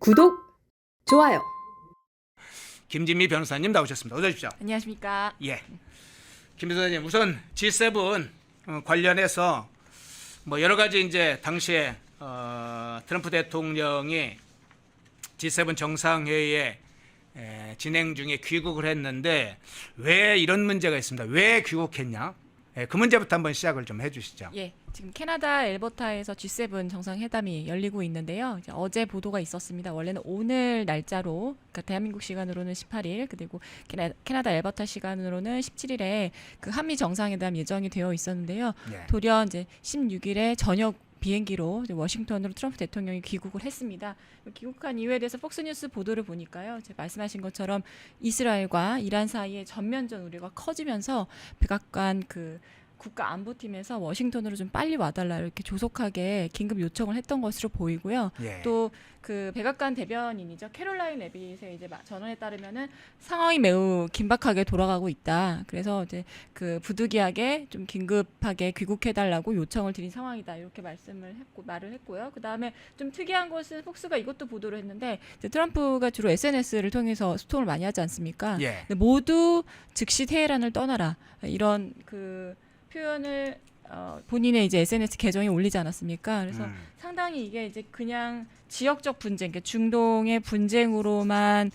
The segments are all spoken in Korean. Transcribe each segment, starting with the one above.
구독, 좋아요. 김진미 변호사님 나오셨습니다. 어서 오십시오. 안녕하십니까. 예. 김 변호사님, 우선 G7 관련해서 뭐 여러 가지 이제 당시에 트럼프 대통령이 G7 정상회의에 진행 중에 귀국을 했는데 왜 이런 문제가 있습니다. 왜 귀국했냐? 그 문제부터 한번 시작을 좀 해주시죠. 예, 지금 캐나다 엘버타에서 G7 정상회담이 열리고 있는데요. 이제 어제 보도가 있었습니다. 원래는 오늘 날짜로, 그러니까 대한민국 시간으로는 18일, 그리고 캐나다 엘버타 시간으로는 17일에 그 한미 정상회담 예정이 되어 있었는데요. 예. 돌연 이제 16일에 저녁 비행기로 이제 워싱턴으로 트럼프 대통령이 귀국을 했습니다. 귀국한 이유에 대해서 폭스뉴스 보도를 보니까요, 제가 말씀하신 것처럼 이스라엘과 이란 사이의 전면전 우려가 커지면서 백악관 그 국가안보팀에서 워싱턴으로 좀 빨리 와달라 이렇게 조속하게 긴급 요청을 했던 것으로 보이고요. 예. 또 그 백악관 대변인이죠, 캐롤라인 레빗의 이제 전언에 따르면은 상황이 매우 긴박하게 돌아가고 있다. 그래서 이제 그 부득이하게 좀 긴급하게 귀국해달라고 요청을 드린 상황이다. 이렇게 말을 했고요. 그 다음에 좀 특이한 것은 폭스가 이것도 보도를 했는데, 이제 트럼프가 주로 SNS를 통해서 소통을 많이 하지 않습니까? 예. 근데 모두 즉시 테헤란을 떠나라, 이런 그 표현을 본인의 이제 SNS 계정에 올리지 않았습니까? 그래서 상당히 이게 이제 그냥 지역적 분쟁, 그러니까 중동의 분쟁으로만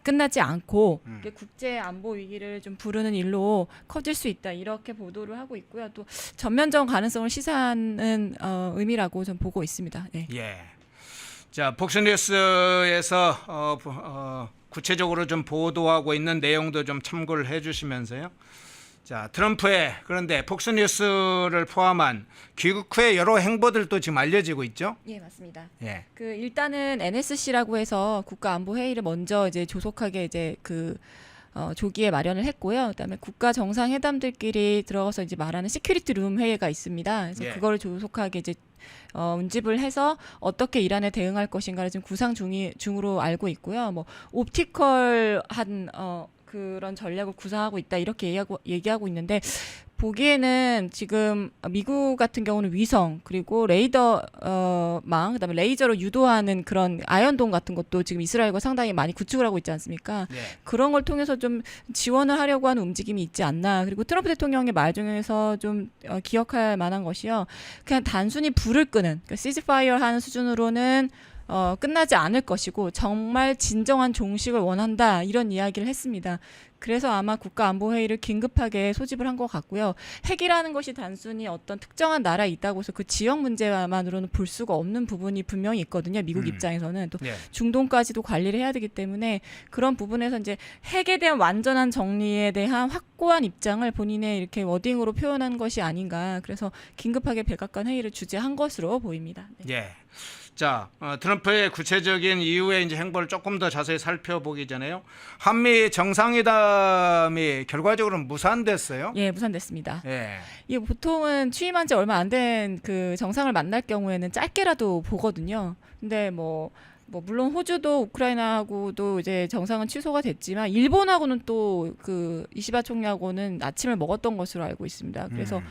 끝나지 않고 이게 국제 안보 위기를 좀 부르는 일로 커질 수 있다, 이렇게 보도를 하고 있고요. 또 전면전 가능성을 시사하는 의미라고 좀 보고 있습니다. 네. 예. 자, 폭스뉴스에서 구체적으로 좀 보도하고 있는 내용도 좀 참고를 해주시면서요. 자, 트럼프의 그런데 폭스뉴스를 포함한 귀국 후의 여러 행보들도 지금 알려지고 있죠. 예, 맞습니다. 예. 그 일단은 NSC라고 해서 국가안보회의를 먼저 이제 조속하게 이제 그 조기에 마련을 했고요. 그다음에 국가 정상회담들끼리 들어가서 이제 말하는 시큐리티 룸 회의가 있습니다. 그래서 예. 그거를 조속하게 이제 운집을 해서 어떻게 이란에 대응할 것인가를 지금 구상 중으로 알고 있고요. 뭐 옵티컬한 그런 전략을 구사하고 있다, 이렇게 얘기하고 있는데, 보기에는 지금 미국 같은 경우는 위성, 그리고 레이더망, 그다음에 레이저로 유도하는 그런 아이언돔 같은 것도 지금 이스라엘과 상당히 많이 구축을 하고 있지 않습니까? 예. 그런 걸 통해서 좀 지원을 하려고 하는 움직임이 있지 않나. 그리고 트럼프 대통령의 말 중에서 좀 기억할 만한 것이요, 그냥 단순히 불을 끄는, 그러니까 시즈파이어 하는 수준으로는 끝나지 않을 것이고 정말 진정한 종식을 원한다, 이런 이야기를 했습니다. 그래서 아마 국가안보회의를 긴급하게 소집을 한 것 같고요. 핵이라는 것이 단순히 어떤 특정한 나라에 있다고 해서 그 지역 문제만으로는 볼 수가 없는 부분이 분명히 있거든요. 미국 입장에서는 또 예. 중동까지도 관리를 해야 되기 때문에 그런 부분에서 이제 핵에 대한 완전한 정리에 대한 확고한 입장을 본인의 이렇게 워딩으로 표현한 것이 아닌가. 그래서 긴급하게 백악관 회의를 주재한 것으로 보입니다. 네. 예. 자, 트럼프의 구체적인 이후의 이제 행보를 조금 더 자세히 살펴보기 전에요. 한미 정상회담이 결과적으로는 무산됐어요. 예, 무산됐습니다. 예. 이게 보통은 취임한 지 얼마 안 된 그 정상을 만날 경우에는 짧게라도 보거든요. 근데 뭐 물론 호주도 우크라이나하고도 이제 정상은 취소가 됐지만 일본하고는 또 그 이시바 총리하고는 아침을 먹었던 것으로 알고 있습니다. 그래서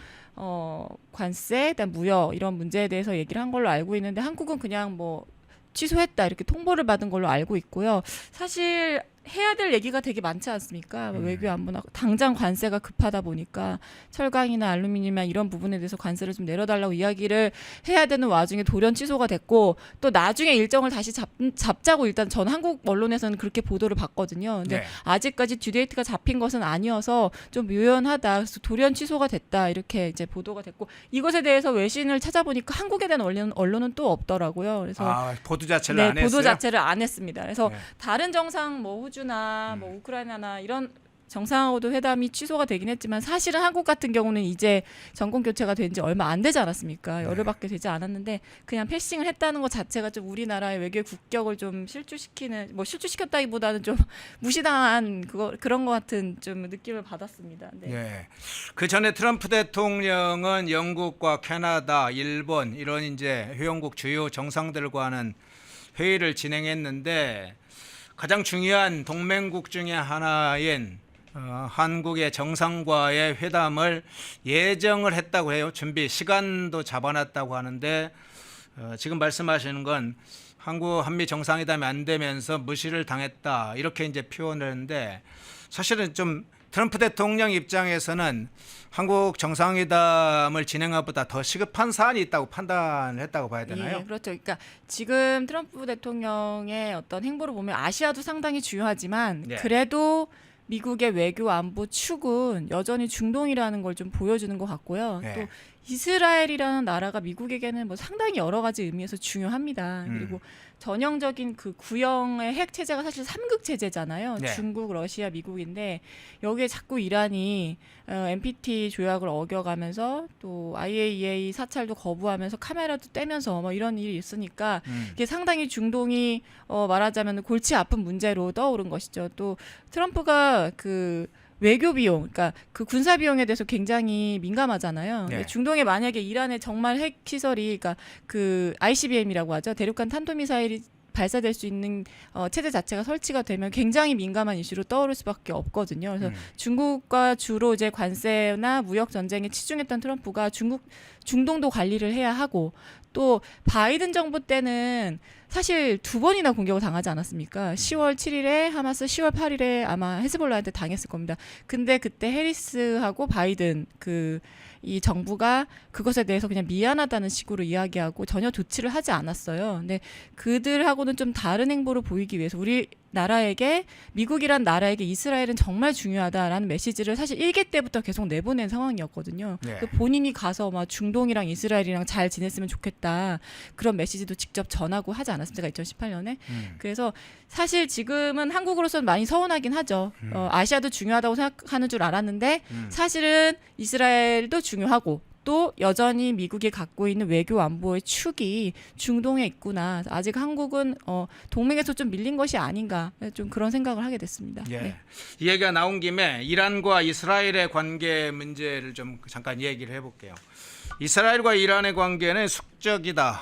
관세, 그다음 무역 이런 문제에 대해서 얘기를 한 걸로 알고 있는데, 한국은 그냥 뭐 취소했다, 이렇게 통보를 받은 걸로 알고 있고요. 사실 해야 될 얘기가 되게 많지 않습니까? 외교 안보나 당장 관세가 급하다 보니까 철강이나 알루미늄이나 이런 부분에 대해서 관세를 좀 내려달라고 이야기를 해야 되는 와중에 돌연 취소가 됐고, 또 나중에 일정을 다시 잡자고 일단 전 한국 언론에서는 그렇게 보도를 봤거든요. 근데 네. 아직까지 듀데이트가 잡힌 것은 아니어서 좀 묘연하다. 그래서 돌연 취소가 됐다, 이렇게 이제 보도가 됐고, 이것에 대해서 외신을 찾아보니까 한국에 대한 언론은 또 없더라고요. 그래서 보도 자체를 안 했어요. 보도 자체를 안 했습니다. 그래서 네. 다른 정상 뭐 호주나 뭐 우크라이나나 이런 정상하고도 회담이 취소가 되긴 했지만, 사실은 한국 같은 경우는 이제 정권 교체가 된 지 얼마 안 되지 않았습니까? 열흘밖에 되지 않았는데 그냥 패싱을 했다는 것 자체가 좀 우리나라의 외교의 국격을 좀 실추시키는, 뭐 실추시켰다기보다는 좀 무시당한 그런 것 같은 좀 느낌을 받았습니다. 네. 예. 그 전에 트럼프 대통령은 영국과 캐나다, 일본 이런 이제 회원국 주요 정상들과 하는 회의를 진행했는데, 가장 중요한 동맹국 중에 하나인 한국의 정상과의 회담을 예정을 했다고 해요. 준비 시간도 잡아놨다고 하는데 지금 말씀하시는 건 한국 한미 정상회담이 안 되면서 무시를 당했다 이렇게 이제 표현을 했는데 사실은 좀 트럼프 대통령 입장에서는 한국 정상회담을 진행하보다 더 시급한 사안이 있다고 판단을 했다고 봐야 되나요? 예, 그렇죠. 그러니까 지금 트럼프 대통령의 어떤 행보를 보면 아시아도 상당히 중요하지만 네. 그래도 미국의 외교 안보 축은 여전히 중동이라는 걸 좀 보여주는 것 같고요. 네. 또 이스라엘이라는 나라가 미국에게는 뭐 상당히 여러 가지 의미에서 중요합니다. 그리고 전형적인 그 구형의 핵 체제가 사실 삼국 체제잖아요. 네. 중국, 러시아, 미국인데 여기에 자꾸 이란이 NPT 조약을 어겨가면서 또 IAEA 사찰도 거부하면서 카메라도 떼면서 뭐 이런 일이 있으니까 이게 상당히 중동이 말하자면 골치 아픈 문제로 떠오른 것이죠. 또 트럼프가 그 외교 비용, 그러니까 그 군사 비용에 대해서 굉장히 민감하잖아요. 네. 중동에 만약에 이란에 정말 핵 시설이, 그러니까 그 ICBM이라고 하죠, 대륙간 탄도미사일이 발사될 수 있는 체제 자체가 설치가 되면 굉장히 민감한 이슈로 떠오를 수밖에 없거든요. 그래서 중국과 주로 이제 관세나 무역 전쟁에 치중했던 트럼프가 중동도 관리를 해야 하고 또 바이든 정부 때는 사실 2번이나 공격을 당하지 않았습니까? 10월 7일에 하마스, 10월 8일에 아마 헤즈볼라한테 당했을 겁니다. 근데 그때 해리스하고 바이든 이 정부가 그것에 대해서 그냥 미안하다는 식으로 이야기하고 전혀 조치를 하지 않았어요. 근데 그들하고는 좀 다른 행보를 보이기 위해서 우리나라에게, 미국이란 나라에게 이스라엘은 정말 중요하다라는 메시지를 사실 1기 때부터 계속 내보낸 상황이었거든요. 네. 본인이 가서 막 중동이랑 이스라엘이랑 잘 지냈으면 좋겠다 그런 메시지도 직접 전하고 하지 않았습니까? 2018년에. 그래서 사실 지금은 한국으로서는 많이 서운하긴 하죠. 아시아도 중요하다고 생각하는 줄 알았는데 사실은 이스라엘도 중요하고 또 여전히 미국이 갖고 있는 외교 안보의 축이 중동에 있구나. 아직 한국은 동맹에서 좀 밀린 것이 아닌가, 좀 그런 생각을 하게 됐습니다. 예. 네. 이 얘기가 나온 김에 이란과 이스라엘의 관계 문제를 좀 잠깐 얘기를 해볼게요. 이스라엘과 이란의 관계는 숙적이다.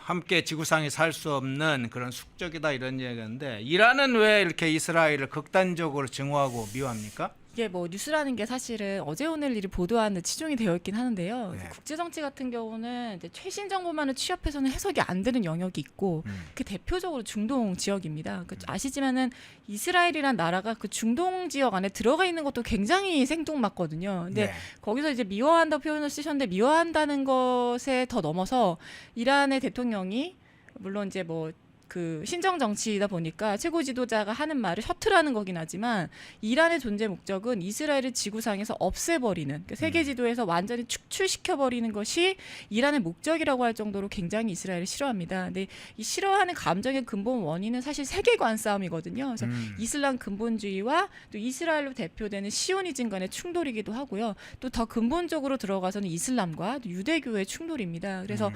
함께 지구상에 살 수 없는 그런 숙적이다 이런 얘기인데 이란은 왜 이렇게 이스라엘을 극단적으로 증오하고 미워합니까? 이게 뭐 뉴스라는 게 사실은 어제 오늘 일이 보도하는 치중이 되어 있긴 하는데요. 네. 국제 정치 같은 경우는 이제 최신 정보만을 취합해서는 해석이 안 되는 영역이 있고 그 대표적으로 중동 지역입니다. 아시지만은 이스라엘이란 나라가 그 중동 지역 안에 들어가 있는 것도 굉장히 생뚱맞거든요. 근데 네. 거기서 이제 미워한다 표현을 쓰셨는데 미워한다는 것에 더 넘어서 이란의 대통령이 물론 이제 뭐 그 신정 정치이다 보니까 최고 지도자가 하는 말을 셔틀하는 거긴 하지만 이란의 존재 목적은 이스라엘을 지구상에서 없애버리는, 그러니까 세계 지도에서 완전히 축출시켜버리는 것이 이란의 목적이라고 할 정도로 굉장히 이스라엘을 싫어합니다. 근데 이 싫어하는 감정의 근본 원인은 사실 세계관 싸움이거든요. 그래서 이슬람 근본주의와 또 이스라엘로 대표되는 시오니즘 간의 충돌이기도 하고요. 또 더 근본적으로 들어가서는 이슬람과 또 유대교의 충돌입니다. 그래서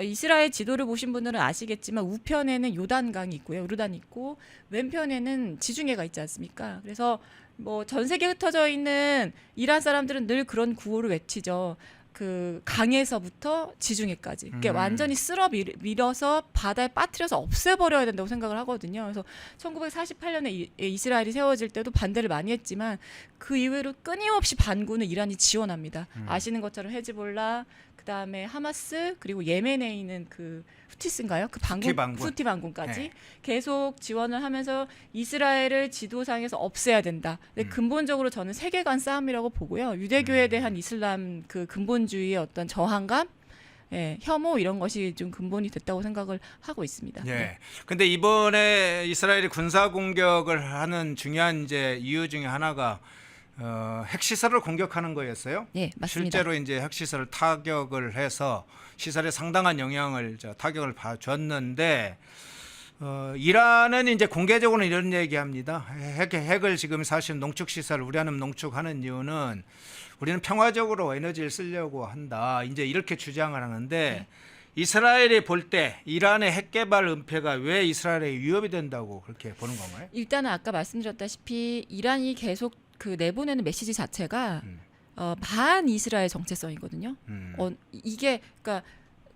이스라엘 지도를 보신 분들은 아시겠지만 우편에는 요단강이 있고요, 요르단이 있고 왼편에는 지중해가 있지 않습니까? 그래서 뭐 전 세계에 흩어져 있는 이란 사람들은 늘 그런 구호를 외치죠. 그 강에서부터 지중해까지, 그러니까 완전히 쓸어 밀어서 바다에 빠뜨려서 없애버려야 된다고 생각을 하거든요. 그래서 1948년에 이스라엘이 세워질 때도 반대를 많이 했지만 그 이후로 끊임없이 반군을 이란이 지원합니다. 아시는 것처럼 헤즈볼라, 그다음에 하마스, 그리고 예멘에 있는 그 후티스인가요? 그 후티 반군까지 네. 계속 지원을 하면서 이스라엘을 지도상에서 없애야 된다. 근데 근본적으로 저는 세계관 싸움이라고 보고요. 유대교에 대한 이슬람 그 근본주의의 어떤 저항감, 예, 혐오 이런 것이 좀 근본이 됐다고 생각을 하고 있습니다. 예. 네. 근데 이번에 이스라엘이 군사 공격을 하는 중요한 이제 이유 중에 하나가 핵시설을 공격하는 거였어요. 네, 맞습니다. 실제로 이제 핵시설을 타격을 해서 시설에 상당한 영향을 타격을 줬는데 이란은 이제 공개적으로 이런 얘기합니다. 핵을 지금 사실 농축 시설을 우리나라 농축하는 이유는 우리는 평화적으로 에너지를 쓰려고 한다. 이제 이렇게 주장을 하는데 이스라엘이 볼 때 이란의 핵 개발 은폐가 왜 이스라엘에 위협이 된다고 그렇게 보는 건가요? 일단은 아까 말씀드렸다시피 이란이 계속 그 내보내는 메시지 자체가 반 이스라엘 정체성이거든요. 이게 그러니까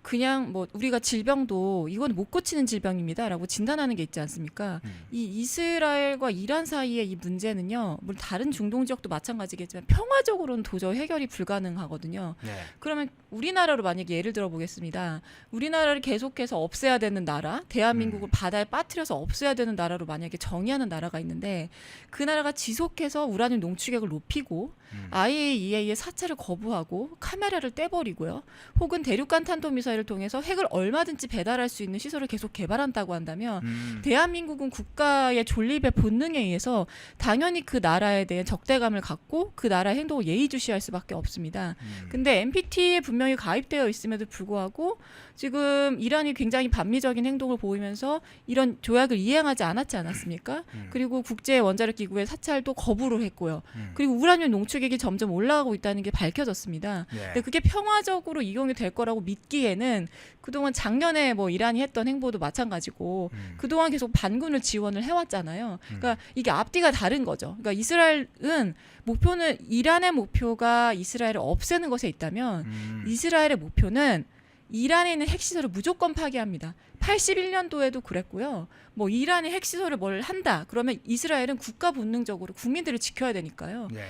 그냥 뭐 우리가 질병도 이건 못 고치는 질병입니다라고 진단하는 게 있지 않습니까? 이 이스라엘과 이란 사이의 이 문제는요, 물론 다른 중동 지역도 마찬가지겠지만 평화적으로는 도저히 해결이 불가능하거든요. 네. 그러면 우리나라로 만약에 예를 들어 보겠습니다. 우리나라를 계속해서 없애야 되는 나라, 대한민국을 바다에 빠뜨려서 없애야 되는 나라로 만약에 정의하는 나라가 있는데 그 나라가 지속해서 우라늄 농축액을 높이고 IAEA의 사찰을 거부하고 카메라를 떼버리고요. 혹은 대륙간 탄도미사일을 통해서 핵을 얼마든지 배달할 수 있는 시설을 계속 개발한다고 한다면 대한민국은 국가의 존립의 본능에 의해서 당연히 그 나라에 대한 적대감을 갖고 그 나라의 행동을 예의주시할 수밖에 없습니다. 근데 NPT에 분명히 가입되어 있음에도 불구하고 지금 이란이 굉장히 반미적인 행동을 보이면서 이런 조약을 이행하지 않았지 않았습니까? 그리고 국제 원자력 기구의 사찰도 거부를 했고요. 그리고 우라늄 농축액이 점점 올라가고 있다는 게 밝혀졌습니다. 네. 근데 그게 평화적으로 이용이 될 거라고 믿기에는 그동안 작년에 뭐 이란이 했던 행보도 마찬가지고 그동안 계속 반군을 지원을 해왔잖아요. 그러니까 이게 앞뒤가 다른 거죠. 그러니까 이스라엘은 목표는 이란의 목표가 이스라엘을 없애는 것에 있다면 이스라엘의 목표는 이란에 있는 핵시설을 무조건 파괴합니다. 81년도에도 그랬고요. 뭐 이란의 핵시설을 뭘 한다. 그러면 이스라엘은 국가 본능적으로 국민들을 지켜야 되니까요. 네.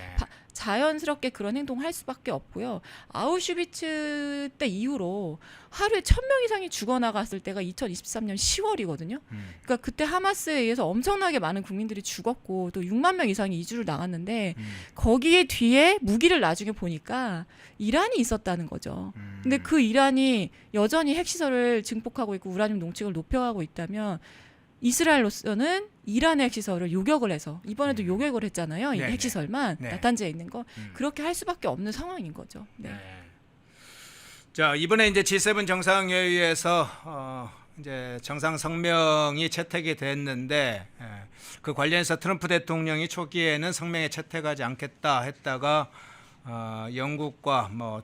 자연스럽게 그런 행동을 할 수밖에 없고요. 아우슈비츠 때 이후로 하루에 1,000명 이상이 죽어나갔을 때가 2023년 10월이거든요. 그러니까 그때 하마스에 의해서 엄청나게 많은 국민들이 죽었고 또 6만 명 이상이 이주를 나갔는데 거기에 뒤에 무기를 나중에 보니까 이란이 있었다는 거죠. 근데 그 이란이 여전히 핵시설을 증폭하고 있고 우라늄 농축을 높여가고 있다면 이스라엘로서는 이란의 핵시설을 요격을 해서 이번에도 요격을 했잖아요. 이 네네. 핵시설만 네. 나탄지에 있는 거 그렇게 할 수밖에 없는 상황인 거죠. 네. 네. 자, 이번에 이제 G7 정상회의에서 이제 정상 성명이 채택이 됐는데 그 관련해서 트럼프 대통령이 초기에는 성명에 채택하지 않겠다 했다가 영국과 뭐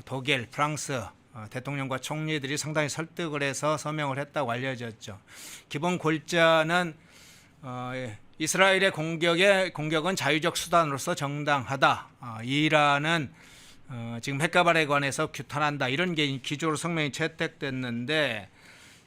독일, 프랑스 대통령과 총리들이 상당히 설득을 해서 서명을 했다고 알려졌죠. 기본 골자는 이스라엘의 공격은 자유적 수단으로서 정당하다. 이란은 지금 핵개발에 관해서 규탄한다. 이런 게 기조로 성명이 채택됐는데,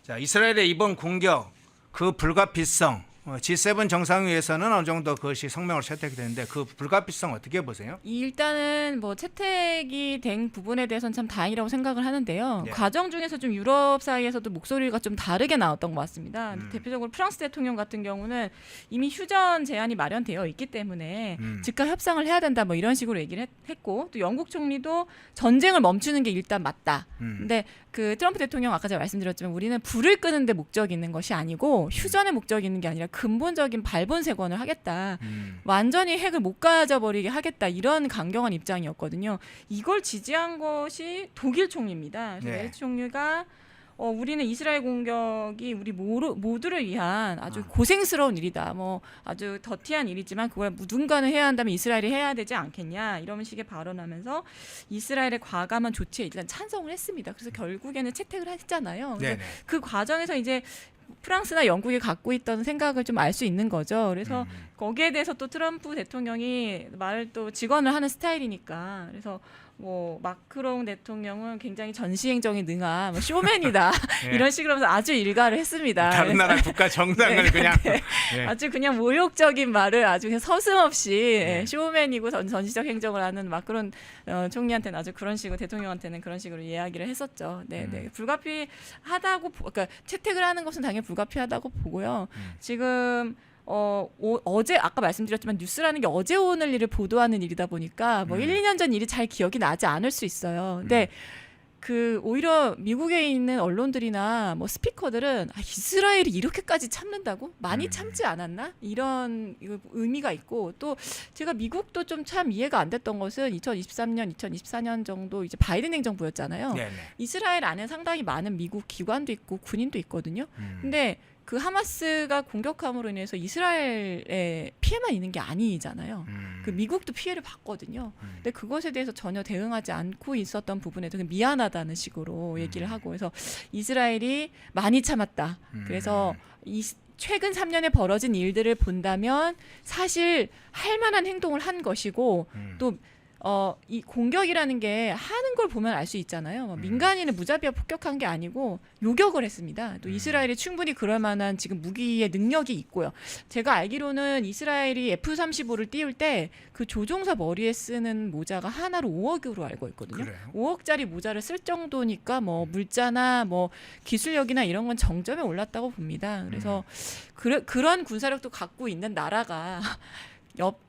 자, 이스라엘의 이번 공격 그 불가피성 G7 정상회의에서는 어느 정도 그것이 성명으로 채택이 되는데 그 불가피성 어떻게 보세요? 일단은 뭐 채택이 된 부분에 대해서는 참 다행이라고 생각을 하는데요. 네. 과정 중에서 좀 유럽 사이에서도 목소리가 좀 다르게 나왔던 것 같습니다. 대표적으로 프랑스 대통령 같은 경우는 이미 휴전 제한이 마련되어 있기 때문에 즉각 협상을 해야 된다 뭐 이런 식으로 얘기를 했고 또 영국 총리도 전쟁을 멈추는 게 일단 맞다. 근데 그 트럼프 대통령 아까 제가 말씀드렸지만 우리는 불을 끄는 데 목적이 있는 것이 아니고 휴전의 목적이 있는 게 아니라 근본적인 발본색원을 하겠다. 완전히 핵을 못 가져버리게 하겠다. 이런 강경한 입장이었거든요. 이걸 지지한 것이 독일 총리입니다. 그래서 네. 메르트 총리가 우리는 이스라엘 공격이 우리 모두를 위한 아주 고생스러운 일이다. 뭐 아주 더티한 일이지만 그걸 누군가는 해야 한다면 이스라엘이 해야 되지 않겠냐. 이런 식의 발언하면서 이스라엘의 과감한 조치에 일단 찬성을 했습니다. 그래서 결국에는 채택을 했잖아요. 그래서 네네. 그 과정에서 이제 프랑스나 영국이 갖고 있던 생각을 좀 알 수 있는 거죠. 그래서 거기에 대해서 또 트럼프 대통령이 말을 또 직언을 하는 스타일이니까 그래서 뭐 마크롱 대통령은 굉장히 전시행정에 능한 뭐 쇼맨이다 네. 이런 식으로 하면서 아주 일가를 했습니다. 다른 나라 국가 정상을 네, 그냥 네. 아주 그냥 모욕적인 말을 아주 그냥 서슴없이 네. 쇼맨이고 전시적 행정을 하는 마크롱 총리한테는 아주 그런 식으로 대통령한테는 그런 식으로 이야기를 했었죠. 네, 네. 불가피하다고 그러니까 채택을 하는 것은 당연히 불가피하다고 보고요. 지금 어제 아까 말씀드렸지만 뉴스라는 게 어제 오늘 일을 보도하는 일이다 보니까 뭐 1, 2년 전 일이 잘 기억이 나지 않을 수 있어요. 근데 그 오히려 미국에 있는 언론들이나 뭐 스피커들은 이스라엘이 이렇게까지 참는다고? 많이 참지 않았나? 이런 의미가 있고 또 제가 미국도 좀 참 이해가 안 됐던 것은 2023년, 2024년 정도 이제 바이든 행정부였잖아요. 네네. 이스라엘 안에 상당히 많은 미국 기관도 있고 군인도 있거든요. 근데 그 하마스가 공격함으로 인해서 이스라엘에 피해만 있는 게 아니잖아요. 그 미국도 피해를 봤거든요. 근데 그것에 대해서 전혀 대응하지 않고 있었던 부분에 대해서 미안하다는 식으로 얘기를 하고 그래서 이스라엘이 많이 참았다. 그래서 최근 3년에 벌어진 일들을 본다면 사실 할 만한 행동을 한 것이고 또 이 공격이라는 게 하는 걸 보면 알 수 있잖아요. 뭐 민간인을 무자비하 폭격한 게 아니고 요격을 했습니다. 또 이스라엘이 충분히 그럴 만한 지금 무기의 능력이 있고요. 제가 알기로는 이스라엘이 F-35를 띄울 때 그 조종사 머리에 쓰는 모자가 하나로 5억으로 알고 있거든요. 그래요? 5억짜리 모자를 쓸 정도니까 뭐 물자나 뭐 기술력이나 이런 건 정점에 올랐다고 봅니다. 그래서 그런 군사력도 갖고 있는 나라가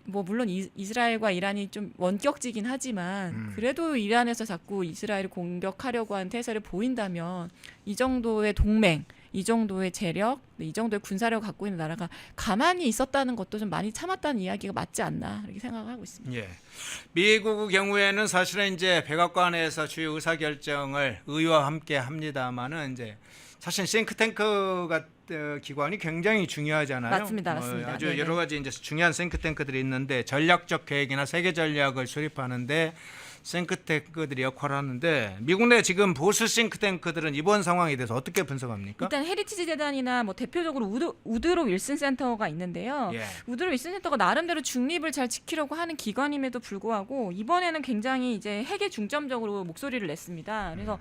뭐 물론 이스라엘과 이란이 좀 원격지긴 하지만 그래도 이란에서 자꾸 이스라엘을 공격하려고 하는 태세를 보인다면 이 정도의 동맹, 이 정도의 재력, 이 정도의 군사력을 갖고 있는 나라가 가만히 있었다는 것도 좀 많이 참았다는 이야기가 맞지 않나 이렇게 생각하고 있습니다. 예. 미국 경우에는 사실은 이제 백악관에서 주요 의사 결정을 의회와 함께 합니다만은 이제 사실 싱크탱크 같은 기관이 굉장히 중요하잖아요. 맞습니다. 아주 네네. 여러 가지 이제 중요한 싱크탱크들이 있는데 전략적 계획이나 세계 전략을 수립하는데 싱크탱크들이 역할을 하는데 미국 내 지금 보수 싱크탱크들은 이번 상황에 대해서 어떻게 분석합니까? 일단 헤리티지 재단이나 뭐 대표적으로 우드로 윌슨 센터가 있는데요. 예. 우드로 윌슨 센터가 나름대로 중립을 잘 지키려고 하는 기관임에도 불구하고 이번에는 굉장히 이제 핵에 중점적으로 목소리를 냈습니다. 그래서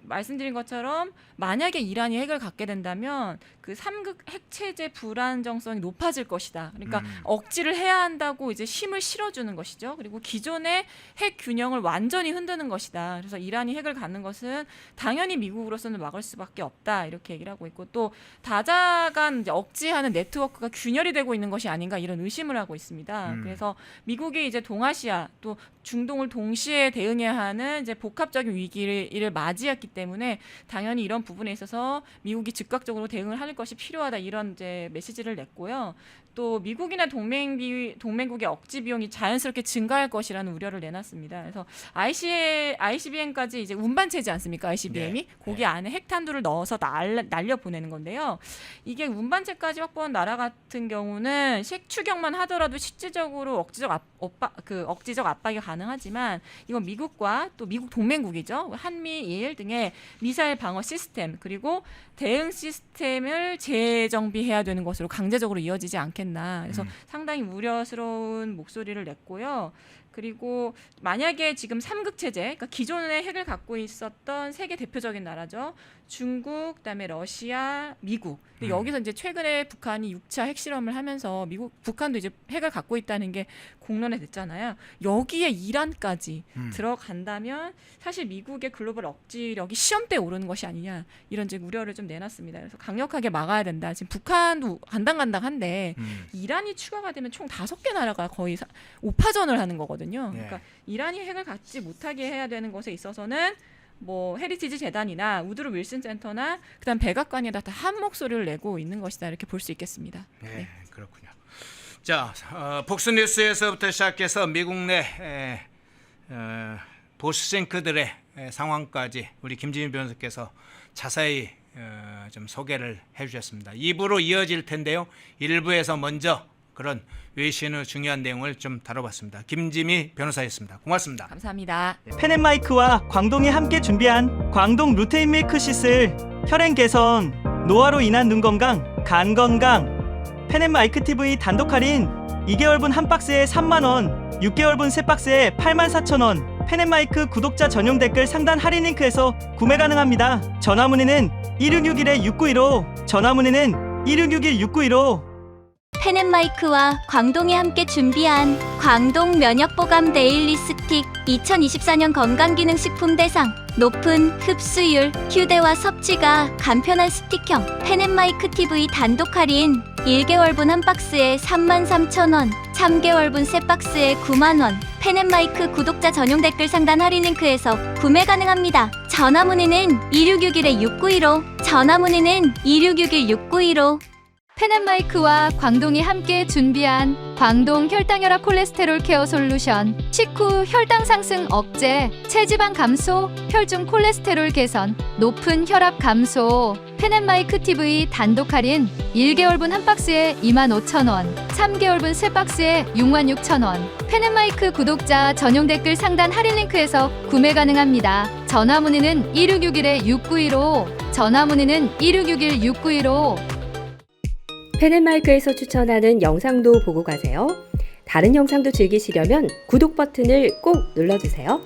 말씀드린 것처럼 만약에 이란이 핵을 갖게 된다면 그 3극 핵 체제 불안정성이 높아질 것이다. 그러니까 억지를 해야 한다고 이제 힘을 실어주는 것이죠. 그리고 기존의 핵 균형을 완전히 흔드는 것이다. 그래서 이란이 핵을 갖는 것은 당연히 미국으로서는 막을 수밖에 없다. 이렇게 얘기를 하고 있고 또 다자간 이제 억지하는 네트워크가 균열이 되고 있는 것이 아닌가 이런 의심을 하고 있습니다. 그래서 미국이 이제 동아시아 또 중동을 동시에 대응해야 하는 이제 복합적인 위기를 맞이했기 때문에 당연히 이런 부분에 있어서 미국이 즉각적으로 대응을 할 것이 필요하다 이런 이제 메시지를 냈고요. 또 미국이나 동맹국의 억지 비용이 자연스럽게 증가할 것이라는 우려를 내놨습니다. 그래서 ICBM까지 이제 운반체지 않습니까? ICBM이 거기 안에 핵탄두를 넣어서 날려 보내는 건데요. 이게 운반체까지 확보한 나라 같은 경우는 핵추격만 하더라도 실질적으로 억지적 압박이 가능하지만 이건 미국과 또 미국 동맹국이죠. 한미일 등의 미사일 방어 시스템 그리고 대응 시스템을 재정비해야 되는 것으로 강제적으로 이어지지 않겠나. 그래서 상당히 우려스러운 목소리를 냈고요. 그리고 만약에 지금 3극 체제, 그러니까 기존의 핵을 갖고 있었던 세계 대표적인 나라죠. 중국, 그다음에 러시아, 미국. 근데 여기서 이제 최근에 북한이 6차 핵실험을 하면서 북한도 이제 핵을 갖고 있다는 게 공론화 됐잖아요. 여기에 이란까지 들어간다면 사실 미국의 글로벌 억지력이 시험대에 오르는 것이 아니냐 이런 이제 우려를 좀 내놨습니다. 그래서 강력하게 막아야 된다. 지금 북한도 간당간당한데 이란이 추가가 되면 총 5개 나라가 거의 5파전을 하는 거거든요. 그러니까 이란이 핵을 갖지 못하게 해야 되는 것에 있어서는 뭐 헤리티지 재단이나 우드로 윌슨 센터나 그다음 백악관이 다 한 목소리를 내고 있는 것이다 이렇게 볼 수 있겠습니다. 네, 그렇군요. 자, 폭스뉴스에서부터 시작해서 미국 내 보수 싱크들의 상황까지 우리 김진희 변호사께서 자세히 좀 소개를 해주셨습니다. 2부로 이어질 텐데요. 1부에서 먼저 그런 외신의 중요한 내용을 좀 다뤄봤습니다. 김지미 변호사였습니다. 고맙습니다. 감사합니다. 펜앤마이크와 광동이 함께 준비한 광동 루테인 밀크시슬 혈행 개선, 노화로 인한 눈 건강, 간 건강. 펜앤마이크 TV 단독 할인 2개월분 한 박스에 3만원, 6개월분 세 박스에 84,000원. 펜앤마이크 구독자 전용 댓글 상단 할인 링크에서 구매 가능합니다. 전화 문의는 1661-6915, 전화 문의는 1661-6915. 펜앤마이크와 광동이 함께 준비한 광동 면역보감 데일리 스틱 2024년 건강기능식품 대상 높은 흡수율, 휴대와 섭취가 간편한 스틱형 펜앤마이크 TV 단독 할인 1개월분 한 박스에 33,000원, 3개월분 세 박스에 9만원. 펜앤마이크 구독자 전용 댓글 상단 할인 링크에서 구매 가능합니다. 전화 문의는 2661-6915, 전화 문의는 2661-6915. 펜앤마이크와 광동이 함께 준비한 광동 혈당혈압 콜레스테롤 케어 솔루션 식후 혈당 상승 억제, 체지방 감소, 혈중 콜레스테롤 개선, 높은 혈압 감소. 펜앤마이크 TV 단독 할인 1개월분 한 박스에 25,000원, 3개월분 세 박스에 66,000원. 펜앤마이크 구독자 전용 댓글 상단 할인 링크에서 구매 가능합니다. 전화 문의는 1661-6915, 전화 문의는 1661-6915. 펜앤마이크에서 추천하는 영상도 보고 가세요. 다른 영상도 즐기시려면 구독 버튼을 꼭 눌러주세요.